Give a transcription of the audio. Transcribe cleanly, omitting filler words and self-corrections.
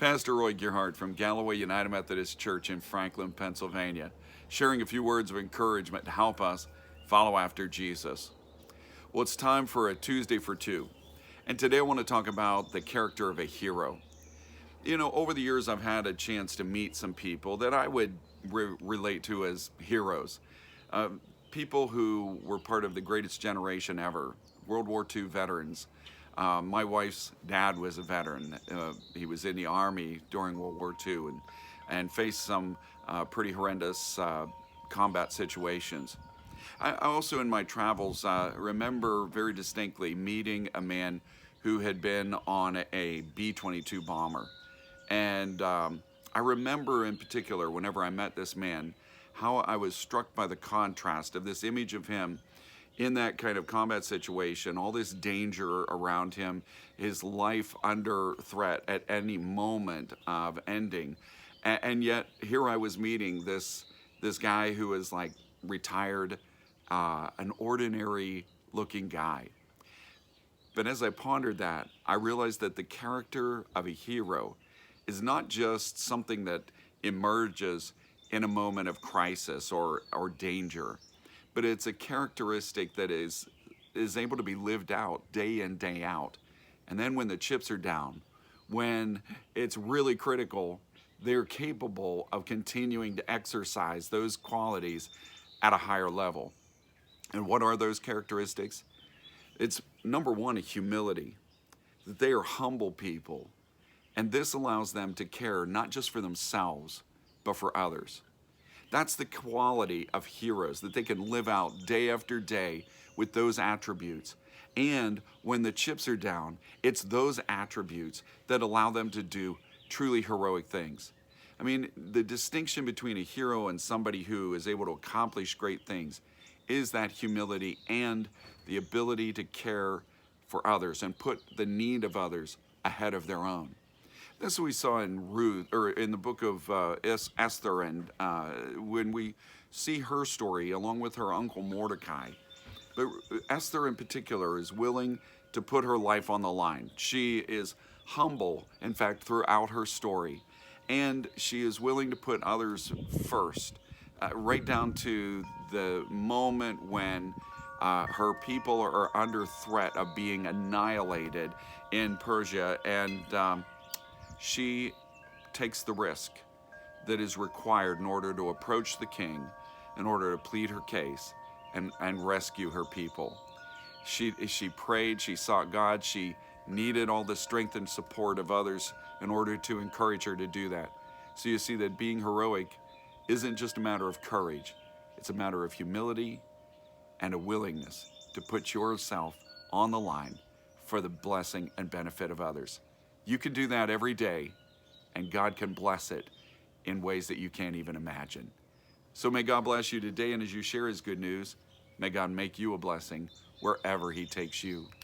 Pastor Roy Gerhardt from Galloway United Methodist Church in Franklin, Pennsylvania, sharing a few words of encouragement to help us follow after Jesus. Well, it's time for a Tuesday for Two, and today I want to talk about the character of a hero. You know, over the years, I've had a chance to meet some people that I would relate to as heroes. Uh, People who were part of the greatest generation ever, World War II veterans. My wife's dad was a veteran. He was in the Army during World War II and faced some pretty horrendous combat situations. I also, in my travels, remember very distinctly meeting a man who had been on a B 22 bomber. And I remember in particular, whenever I met this man, how I was struck by the contrast of this image of him in that kind of combat situation, all this danger around him, his life under threat at any moment of ending. And yet here I was meeting this guy who was like retired, an ordinary looking guy. But as I pondered that, I realized that the character of a hero is not just something that emerges in a moment of crisis or danger, but it's a characteristic that is able to be lived out day in, day out. And then when the chips are down, when it's really critical, they're capable of continuing to exercise those qualities at a higher level. And what are those characteristics? It's number one, a humility, that they are humble people. And this allows them to care not just for themselves, but for others. That's the quality of heroes, that they can live out day after day with those attributes. And when the chips are down, it's those attributes that allow them to do truly heroic things. I mean, the distinction between a hero and somebody who is able to accomplish great things is that humility and the ability to care for others and put the need of others ahead of their own. That's what we saw in Ruth, or in the book of Esther, and when we see her story along with her uncle Mordecai. But Esther in particular is willing to put her life on the line. She is humble, in fact, throughout her story, and she is willing to put others first, right down to the moment when her people are under threat of being annihilated in Persia, and she takes the risk that is required in order to approach the king, in order to plead her case and rescue her people. She prayed, she sought God, she needed all the strength and support of others in order to encourage her to do that. So you see that being heroic isn't just a matter of courage, it's a matter of humility and a willingness to put yourself on the line for the blessing and benefit of others. You can do that every day, and God can bless it in ways that you can't even imagine. So may God bless you today, and as you share His good news, may God make you a blessing wherever He takes you.